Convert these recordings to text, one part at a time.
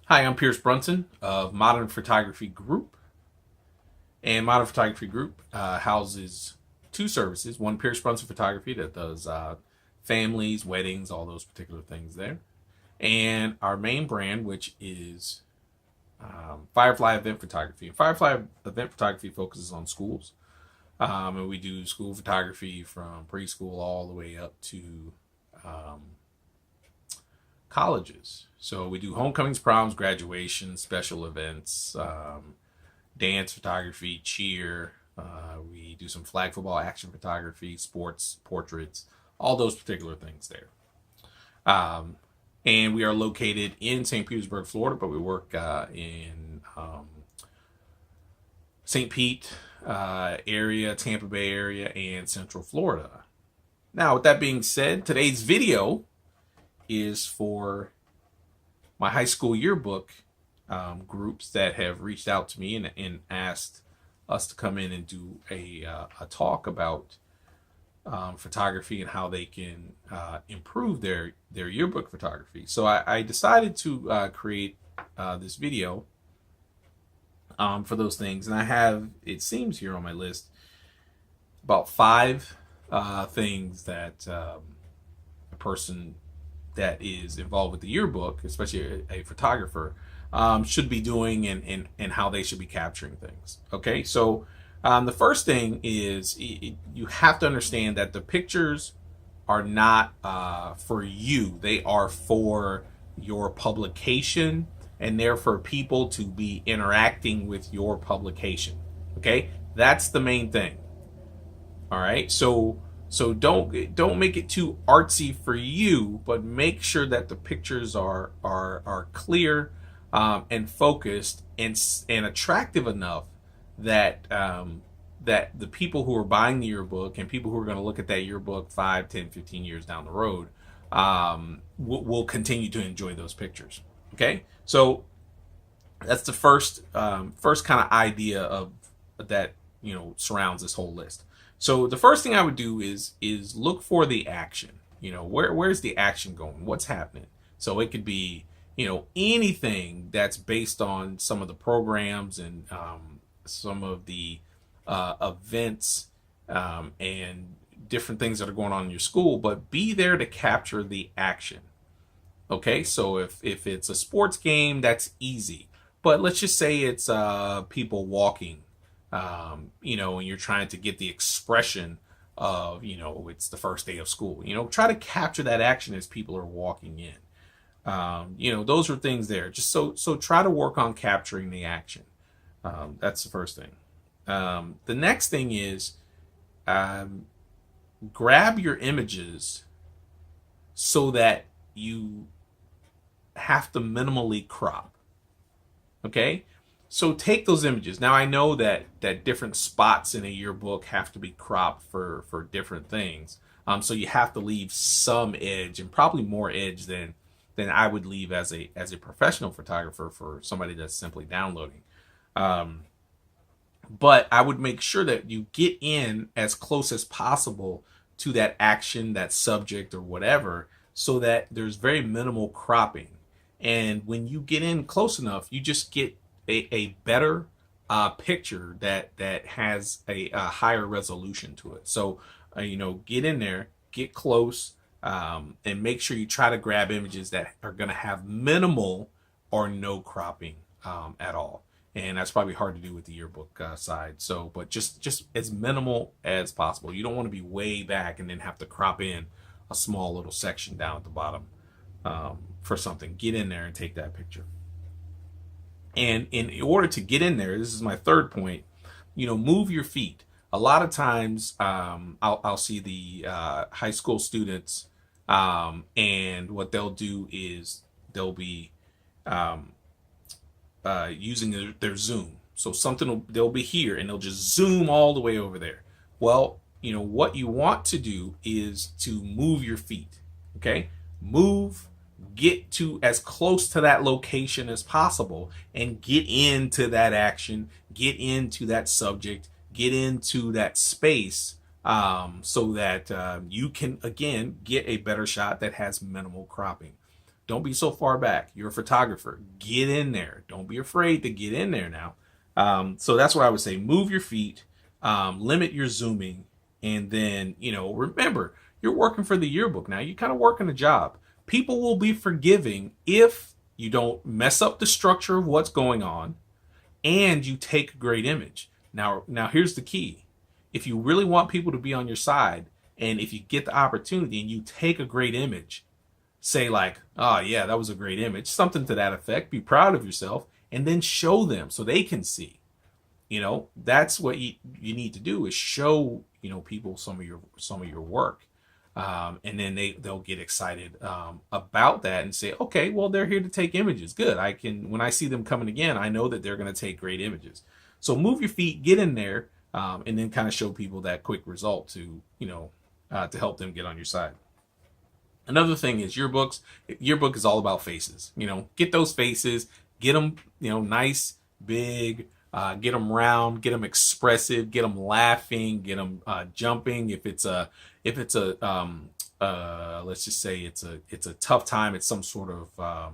Hi, I'm Brunson of Modern Photography Group. And Modern Photography Group houses two services. One, Brunson Photography, that does families, weddings, all those particular things there. And our main brand, which is Firefly Event Photography. And Firefly Event Photography focuses on schools. And we do school photography from preschool all the way up to colleges. So we do homecomings, proms, graduations, special events, dance photography, cheer. We do some flag football, action photography, sports, portraits, all those particular things there. And we are located in St. Petersburg, Florida, but we work in St. Pete area, Tampa Bay area, and Central Florida. Now, with that being said, today's video is for my high school yearbook groups that have reached out to me and asked us to come in and do a talk about photography and how they can improve their yearbook photography. So I decided to create this video for those things, and I have, it seems here on my list, about 5 things that a person that is involved with the yearbook, especially a photographer, should be doing and how they should be capturing things. Okay, so the first thing is you have to understand that the pictures are not for you. They are for your publication, and they're for people to be interacting with your publication. Okay, that's the main thing. All right, so don't make it too artsy for you, but make sure that the pictures are clear and focused and attractive enough that that the people who are buying the yearbook and people who are going to look at that yearbook 5, 10, 15 years down the road will continue to enjoy those pictures. Okay, so that's the first kind of idea of that surrounds this whole list. So the first thing I would do is look for the action. Where's the action going? What's happening? So it could be anything that's based on some of the programs and some of the events and different things that are going on in your school, but be there to capture the action. Okay, so if it's a sports game, that's easy. But let's just say it's people walking, and you're trying to get the expression of, it's the first day of school. Try to capture that action as people are walking in. Those are things there. Just so try to work on capturing the action. That's the first thing. The next thing is grab your images so that you have to minimally crop. Okay, so take those images. Now I know that different spots in a yearbook have to be cropped for different things. So you have to leave some edge, and probably more edge than I would leave as a professional photographer for somebody that's simply downloading. But I would make sure that you get in as close as possible to that action, that subject, or whatever, so that there's very minimal cropping. And when you get in close enough, you just get a better picture that has a higher resolution to it. So, get in there, get close, and make sure you try to grab images that are going to have minimal or no cropping at all. And that's probably hard to do with the yearbook side. So, but just as minimal as possible. You don't want to be way back and then have to crop in a small little section down at the bottom for something. Get in there and take that picture. And in order to get in there, this is my third point, move your feet. A lot of times I'll see the high school students and what they'll do is they'll be using their zoom. So they'll be here and they'll just zoom all the way over there. Well, what you want to do is to move your feet. Okay, move, get to as close to that location as possible and get into that action, get into that subject, get into that space so that you can again get a better shot that has minimal cropping. Don't be so far back. You're a photographer. Get in there. Don't be afraid to get in there now. So that's what I would say. Move your feet, limit your zooming, and then, remember, you're working for the yearbook now. You're kind of working a job. People will be forgiving if you don't mess up the structure of what's going on and you take a great image. Now here's the key. If you really want people to be on your side, and if you get the opportunity and you take a great image, say like, oh yeah, that was a great image, something to that effect, be proud of yourself, and then show them so they can see. That's what you need to do, is show, people some of your work. And then they'll get excited about that and say, okay, well, they're here to take images. Good. When I see them coming again, I know that they're going to take great images. So move your feet, get in there, and then kind of show people that quick result to help them get on your side. Another thing is yearbooks. Yearbook is all about faces. Get those faces, get them, nice, big, get them round, get them expressive, get them laughing, get them jumping. If it's a let's just say it's a tough time, it's some sort of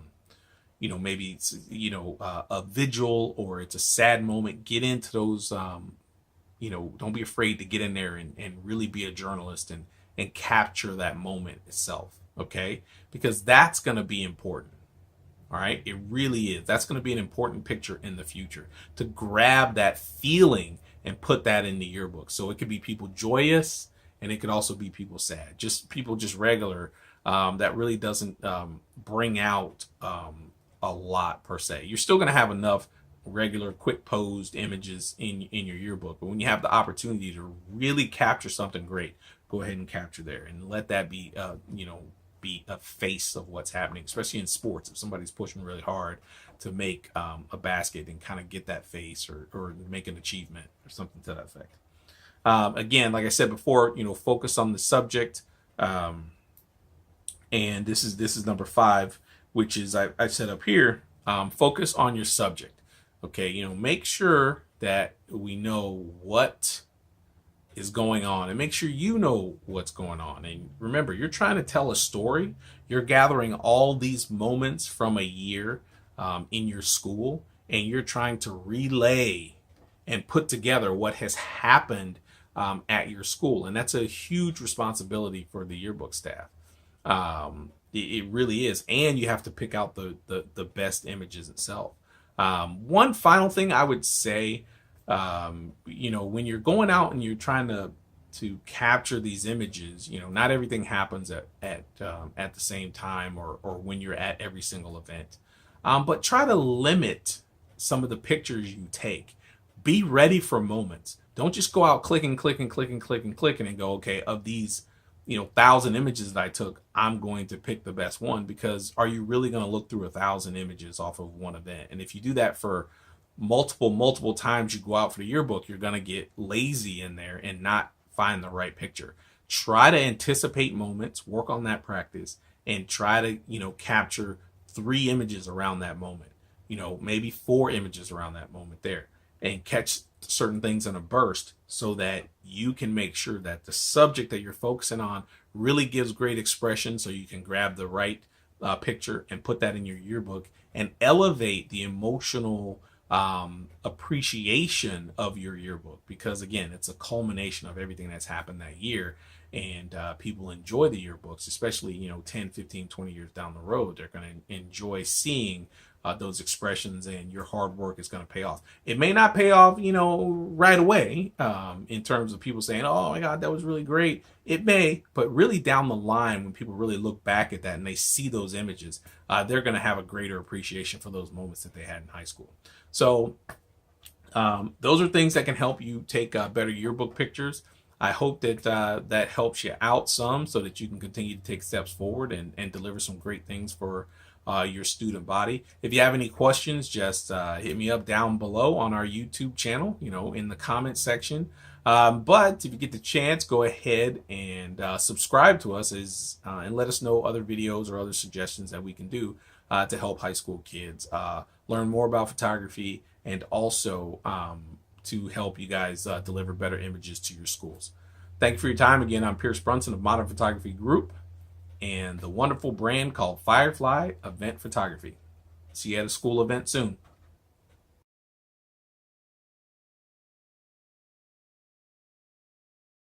maybe it's a vigil, or it's a sad moment. Get into those. Don't be afraid to get in there and really be a journalist and capture that moment itself. Okay, because that's going to be important. All right, it really is. That's going to be an important picture in the future, to grab that feeling and put that in the yearbook. So it could be people joyous, and it could also be people sad. Just people just regular. That really doesn't bring out a lot per se. You're still going to have enough regular quick posed images in your yearbook, but when you have the opportunity to really capture something great, go ahead and capture there, and let that be be a face of what's happening, especially in sports. If somebody's pushing really hard to make a basket, and kind of get that face, or make an achievement or something to that effect. Again, like I said before, focus on the subject. And this is number 5, which is I set up here. Focus on your subject. Okay, make sure that we know what is going on, and make sure you know what's going on. And remember, you're trying to tell a story. You're gathering all these moments from a year in your school, and you're trying to relay and put together what has happened at your school. And that's a huge responsibility for the yearbook staff. It really is. And you have to pick out the best images itself. One final thing I would say, when you're going out and you're trying to capture these images, not everything happens at the same time, or when you're at every single event. But try to limit some of the pictures you take. Be ready for moments. Don't just go out clicking, and go, okay, of these 1,000 images that I took, I'm going to pick the best one. Because are you really going to look through 1,000 images off of one event? And if you do that for multiple times you go out for the yearbook, you're going to get lazy in there and not find the right picture. Try to anticipate moments, work on that practice, and try to capture 3 images around that moment, maybe 4 images around that moment there, and catch certain things in a burst, so that you can make sure that the subject that you're focusing on really gives great expression, so you can grab the right picture and put that in your yearbook and elevate the emotional appreciation of your yearbook. Because again, it's a culmination of everything that's happened that year, and people enjoy the yearbooks, especially 10, 15, 20 years down the road. They're going to enjoy seeing those expressions, and your hard work is going to pay off. It may not pay off right away, in terms of people saying, oh my god, that was really great. It may, but really down the line, when people really look back at that and they see those images, they're going to have a greater appreciation for those moments that they had in high school. So those are things that can help you take better yearbook pictures. I hope that that helps you out some, so that you can continue to take steps forward and deliver some great things for your student body. If you have any questions, just hit me up down below on our YouTube channel, in the comment section. But if you get the chance, go ahead and subscribe to us and let us know other videos or other suggestions that we can do to help high school kids learn more about photography, and also to help you guys deliver better images to your schools. Thank you for your time. Again, I'm Brunson of Modern Photography Group, and the wonderful brand called Firefly Event Photography. See you at a school event soon.